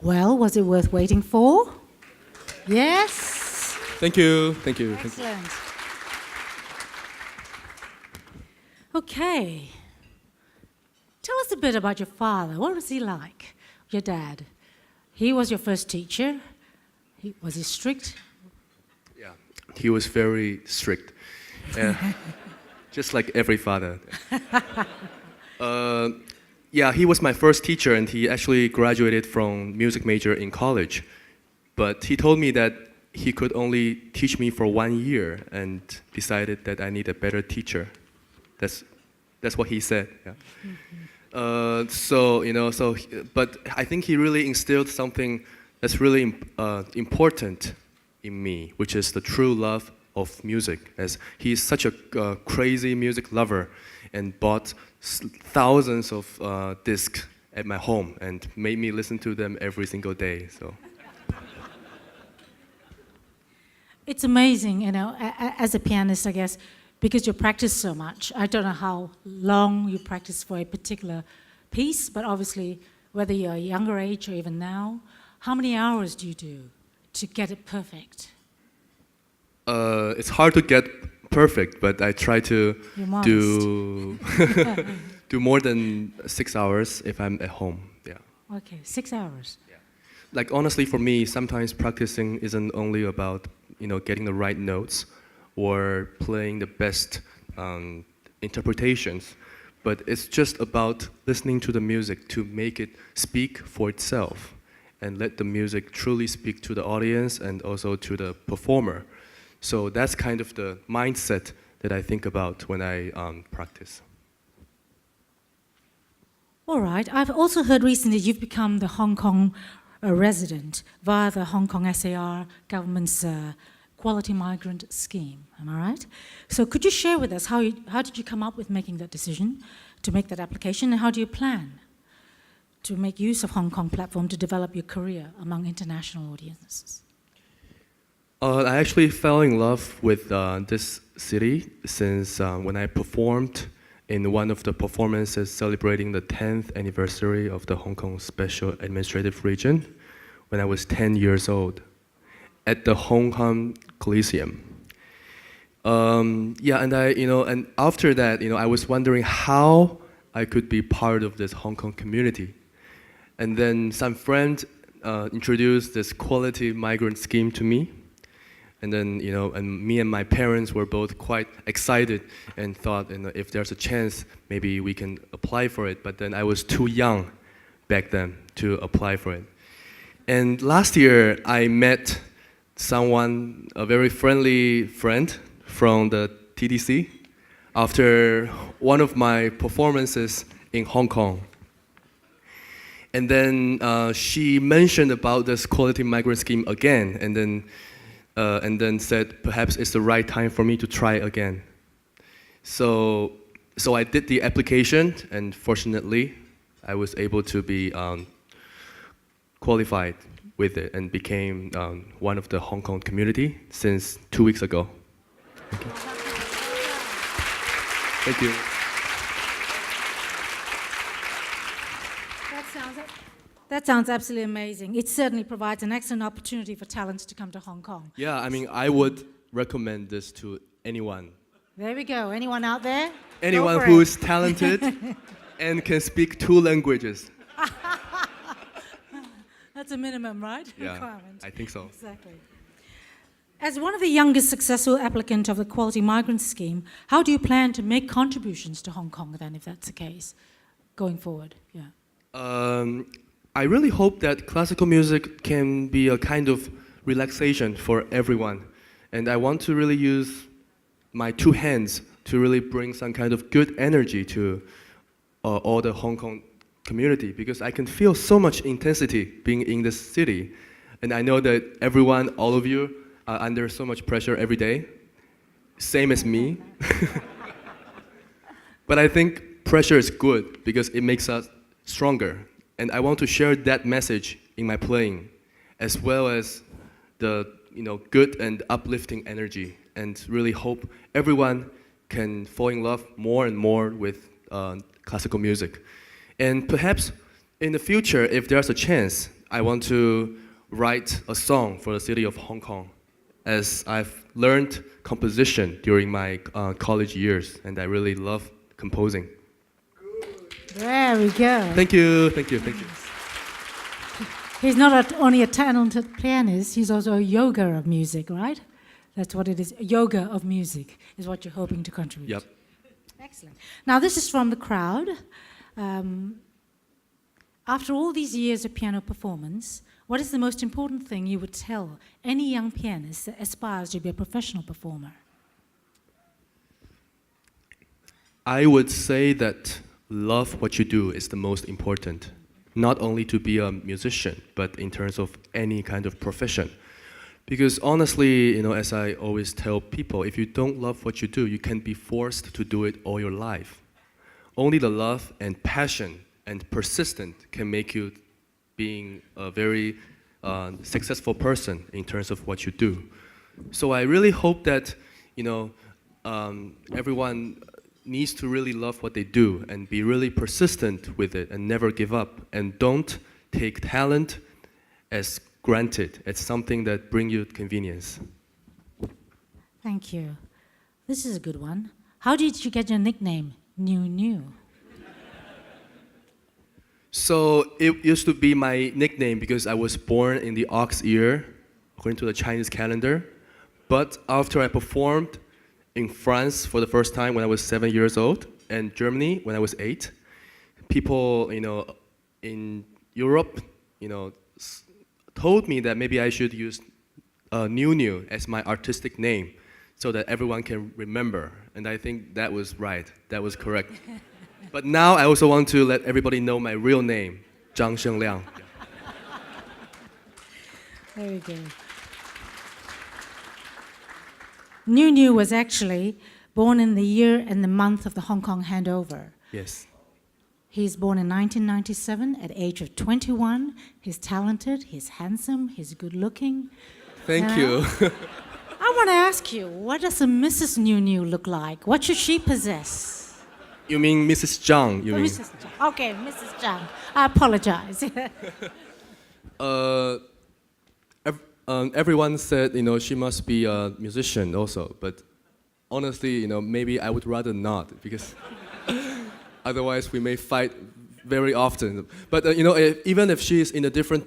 Well, was it worth waiting for? Yes? Thank you. Thank you. Thank you. Excellent. Okay. Tell us a bit about your father. What was he like, your dad? He was your first teacher. Was he strict? Yeah, he was very strict. Just like every father. Yeah, he was my first teacher, and he actually graduated from music major in college. But he told me that he could only teach me for 1 year, and decided that I need a better teacher. That's what he said. Yeah. But I think he really instilled something that's really important in me, which is the true love of music, as he's such a crazy music lover and bought thousands of discs at my home and made me listen to them every single day. So it's amazing, as a pianist, I guess, because you practice so much. I don't know how long you practice for a particular piece, but obviously, whether you're a younger age or even now, how many hours do you do to get it perfect? It's hard to get perfect, but I try to do do more than 6 hours if I'm at home. Yeah. Okay, 6 hours. Yeah. Like honestly, for me, sometimes practicing isn't only about getting the right notes or playing the best interpretations, but it's just about listening to the music to make it speak for itself and let the music truly speak to the audience and also to the performer. So that's kind of the mindset that I think about when I practice. All right. I've also heard recently you've become the Hong Kong resident via the Hong Kong SAR government's Quality Migrant Scheme. Am I right? So could you share with us how did you come up with making that decision to make that application, and how do you plan to make use of Hong Kong platform to develop your career among international audiences? I actually fell in love with this city since when I performed in one of the performances celebrating the 10th anniversary of the Hong Kong Special Administrative Region when I was 10 years old at the Hong Kong Coliseum. And after that, I was wondering how I could be part of this Hong Kong community. And then some friend introduced this Quality Migrant Scheme to me. And then, and me and my parents were both quite excited and thought, if there's a chance, maybe we can apply for it. But then I was too young back then to apply for it. And last year, I met someone, a very friendly friend from the TDC, after one of my performances in Hong Kong. And then she mentioned about this Quality Migrant Scheme again, and then said perhaps it's the right time for me to try again. So I did the application, and fortunately, I was able to be qualified with it and became one of the Hong Kong community since 2 weeks ago. Thank you. Thank you. That sounds absolutely amazing. It certainly provides an excellent opportunity for talents to come to Hong Kong. Yeah, I would recommend this to anyone. There we go. Anyone out there? Anyone who is talented and can speak 2 languages. That's a minimum, right? Yeah, requirement. I think so. Exactly. As one of the youngest successful applicants of the Quality Migrant Scheme, how do you plan to make contributions to Hong Kong then, if that's the case, going forward? Yeah. I really hope that classical music can be a kind of relaxation for everyone. And I want to really use my 2 hands to really bring some kind of good energy to all the Hong Kong community, because I can feel so much intensity being in this city. And I know that everyone, all of you, are under so much pressure every day, same as me. But I think pressure is good because it makes us stronger. And I want to share that message in my playing, as well as the good and uplifting energy, and really hope everyone can fall in love more and more with classical music. And perhaps in the future, if there's a chance, I want to write a song for the city of Hong Kong, as I've learned composition during my college years, and I really love composing. Very good. Thank you, thank you, thank you. He's not only a talented pianist, he's also a yoga of music, right? That's what it is. Yoga of music is what you're hoping to contribute. Yep. Excellent. Now, this is from the crowd. After all these years of piano performance, what is the most important thing you would tell any young pianist that aspires to be a professional performer? I would say that love what you do is the most important. Not only to be a musician, but in terms of any kind of profession. Because honestly, as I always tell people, if you don't love what you do, you can be forced to do it all your life. Only the love and passion and persistence can make you being a very successful person in terms of what you do. So I really hope that, everyone needs to really love what they do and be really persistent with it and never give up. And don't take talent as granted. It's something that brings you convenience. Thank you. This is a good one. How did you get your nickname, Niu Niu? So it used to be my nickname because I was born in the ox year, according to the Chinese calendar. But after I performed in France for the first time when I was 7 years old, and Germany when I was 8, people, in Europe, told me that maybe I should use Niu Niu as my artistic name so that everyone can remember. And I think that was right, that was correct. But now I also want to let everybody know my real name, Zhang Shengliang. Very good. Niu Niu was actually born in the year and the month of the Hong Kong handover. Yes. He's born in 1997 at age of 21. He's talented, he's handsome, he's good looking. Thank you. I want to ask you, what does a Mrs. Niu Niu look like? What should she possess? You mean Mrs. Zhang, you mean? Mrs. Zhang. Okay, Mrs. Zhang. I apologize. Everyone said, she must be a musician also, but honestly, maybe I would rather not, because otherwise we may fight very often. But even if she is in a different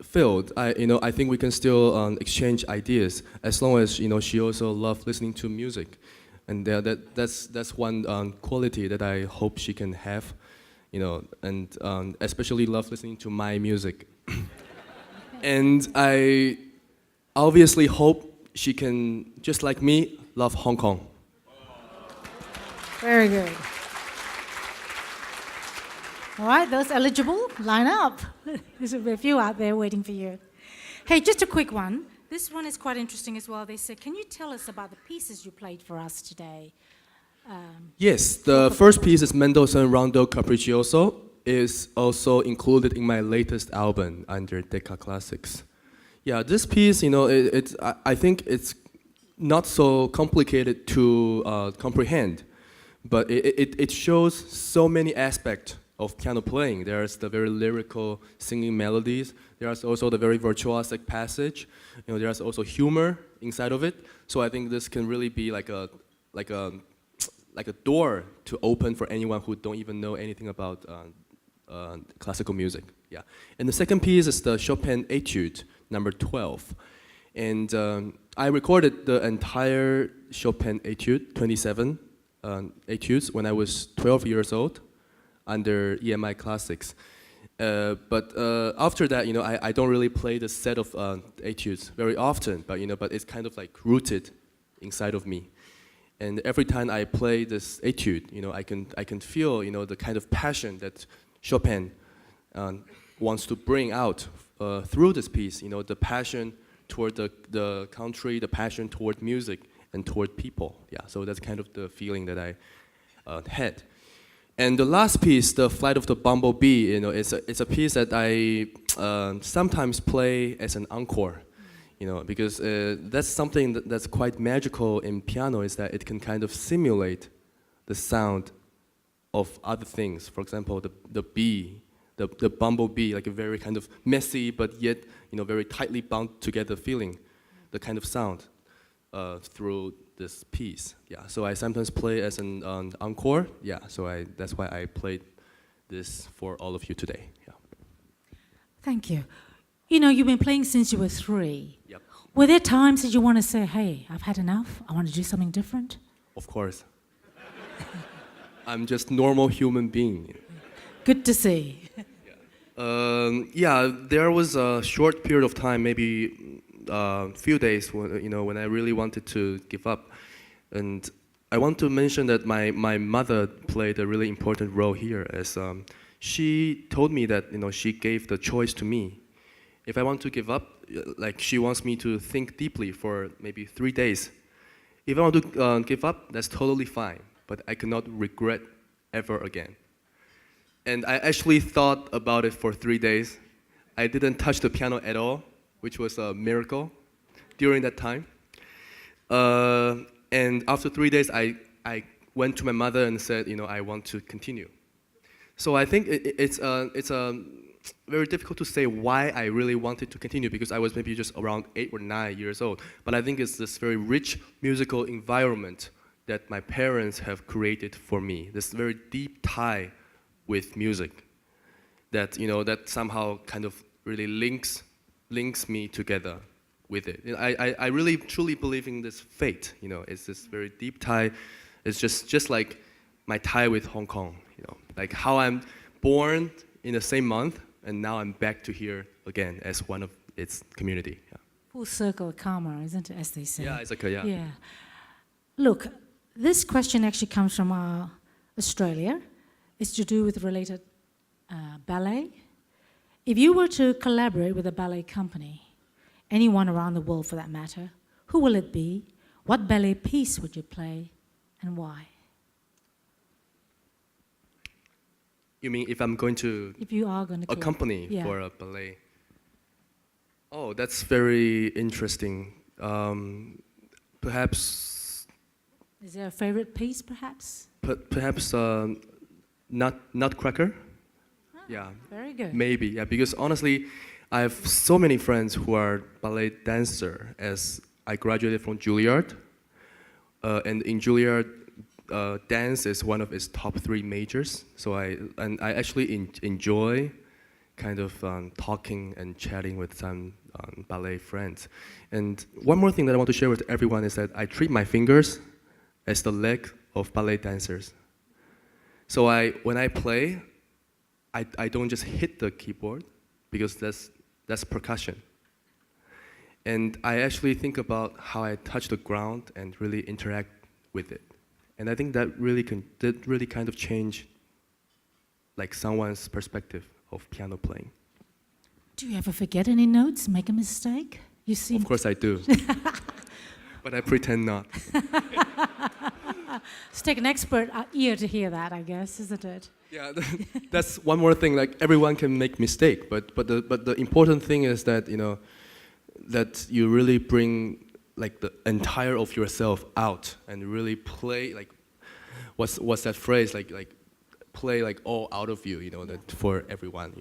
field, I think we can still exchange ideas as long as she also loves listening to music, and that's one quality that I hope she can have, and especially love listening to my music. And I obviously hope she can, just like me, love Hong Kong. Very good. All right, those eligible, line up. There's a few out there waiting for you. Hey, just a quick one. This one is quite interesting as well. They said, can you tell us about the pieces you played for us today? Yes, the first piece is Mendelssohn Rondo Capriccioso. Is also included in my latest album under Decca Classics. Yeah, this piece, I think it's not so complicated to comprehend, but it shows so many aspects of piano playing. There's the very lyrical singing melodies. There's also the very virtuosic passage. There's also humor inside of it. So I think this can really be like a door to open for anyone who don't even know anything about classical music. Yeah. And the second piece is the Chopin Etude, number 12. And I recorded the entire Chopin Etude, 27 etudes, when I was 12 years old under EMI Classics. But after that, I don't really play the set of etudes very often, but it's kind of like rooted inside of me. And every time I play this etude, I can feel, the kind of passion that Chopin wants to bring out through this piece, the passion toward the country, the passion toward music, and toward people. Yeah, so that's kind of the feeling that I had. And the last piece, the Flight of the Bumblebee, it's a piece that I sometimes play as an encore, because that's something that's quite magical in piano, is that it can kind of simulate the sound of other things. For example, the bee, the Bumblebee, like a very kind of messy but yet very tightly bound together feeling, the kind of sound through this piece. Yeah, so I sometimes play as an encore. Yeah, so that's why I played this for all of you today. Yeah. Thank you. You've been playing since you were 3. Yep. Were there times that you want to say, hey, I've had enough, I want to do something different? Of course. I'm just normal human being. Good to see. Yeah, there was a short period of time, maybe a few days, when I really wanted to give up. And I want to mention that my mother played a really important role here, as she told me that she gave the choice to me. If I want to give up, like she wants me to think deeply for maybe 3 days. If I want to give up, that's totally fine, but I cannot regret ever again. And I actually thought about it for 3 days. I didn't touch the piano at all, which was a miracle during that time. And after 3 days, I went to my mother and said, I want to continue. So I think it's very difficult to say why I really wanted to continue, because I was maybe just around 8 or 9 years old. But I think it's this very rich musical environment that my parents have created for me. This very deep tie with music that that somehow kind of really links me together with it. I really truly believe in this fate. It's this very deep tie. It's just like my tie with Hong Kong. Like how I'm born in the same month, and now I'm back to here again as one of its community. Yeah. Full circle karma, isn't it, as they say? Yeah, it's like yeah. Yeah. Look, this question actually comes from Australia. It's to do with related ballet. If you were to collaborate with a ballet company, anyone around the world for that matter, who will it be? What ballet piece would you play, and why? You mean if I'm going to If you are going to accompany yeah. for a ballet? Oh, that's very interesting. Perhaps. Is there a favorite piece, perhaps? Perhaps Nutcracker. Ah, yeah. Very good. Maybe, yeah. Because honestly, I have so many friends who are ballet dancer. As I graduated from Juilliard, and in Juilliard, dance is one of its top 3 majors. So I actually enjoy kind of talking and chatting with some ballet friends. And one more thing that I want to share with everyone is that I treat my fingers as the leg of ballet dancers. So when I play, I don't just hit the keyboard, because that's percussion. And I actually think about how I touch the ground and really interact with it. And I think that really kind of change like someone's perspective of piano playing. Do you ever forget any notes, make a mistake? You seem Of course I do. But I pretend not. It's take an expert ear to hear that, I guess, isn't it? Yeah, that's one more thing. Like everyone can make mistake, but the important thing is that that you really bring like the entire of yourself out and really play like what's that phrase like play like all out of you. That for everyone.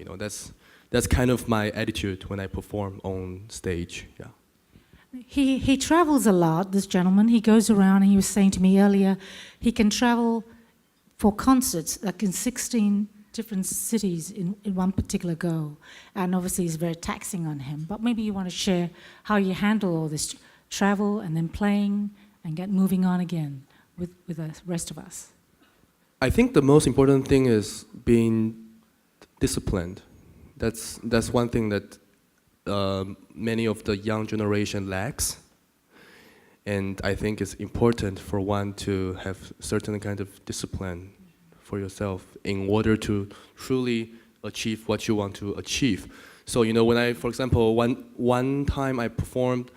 That's kind of my attitude when I perform on stage. Yeah. He travels a lot, this gentleman. He goes around, and he was saying to me earlier, he can travel for concerts, like in 16 different cities in one particular go. And obviously it's very taxing on him. But maybe you want to share how you handle all this travel and then playing and get moving on again with the rest of us. I think the most important thing is being disciplined. That's one thing that many of the young generation lacks, and I think it's important for one to have certain kind of discipline for yourself in order to truly achieve what you want to achieve. So when I, for example, one time I performed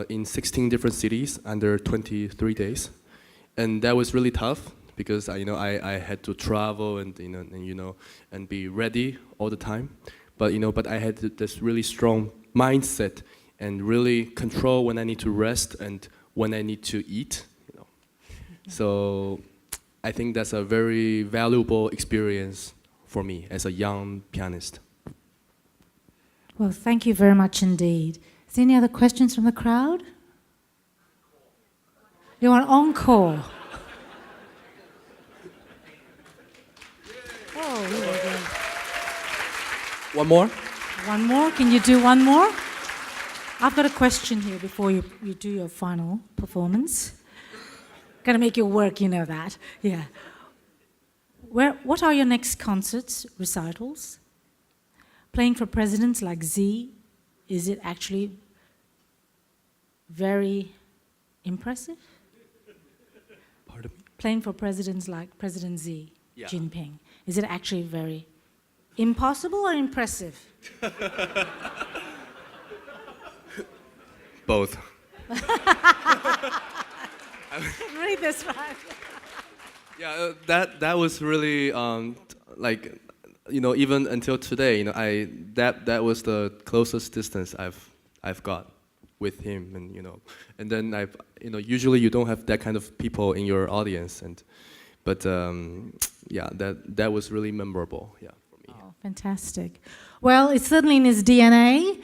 in 16 different cities under 23 days, and that was really tough because I had to travel and and be ready all the time. But I had this really strong mindset and really control when I need to rest and when I need to eat. So I think that's a very valuable experience for me as a young pianist. Well, thank you very much indeed. Is there any other questions from the crowd? You want encore? Oh, here we go. One more? One more? Can you do one more? I've got a question here before you do your final performance. Gonna make you work, you know that. Yeah. What are your next concerts, recitals? Playing for presidents like Z, is it actually very impressive? Pardon me? Playing for presidents like President Xi Yeah. Jinping, is it actually very impossible or impressive? Both. Read this right. Yeah, that was really like, even until today, that was the closest distance I've got with him, and then usually you don't have that kind of people in your audience, but that was really memorable, yeah, for me. Oh, fantastic. Well, it's certainly in his DNA.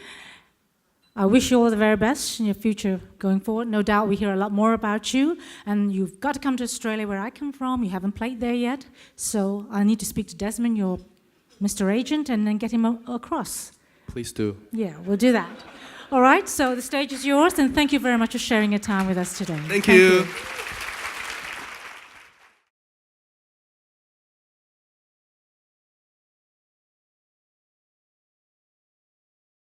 I wish you all the very best in your future going forward. No doubt we hear a lot more about you, and you've got to come to Australia where I come from. You haven't played there yet, so I need to speak to Desmond, your Mr. Agent, and then get him across. Please do. Yeah, we'll do that. All right, so the stage is yours, and thank you very much for sharing your time with us today. Thank you.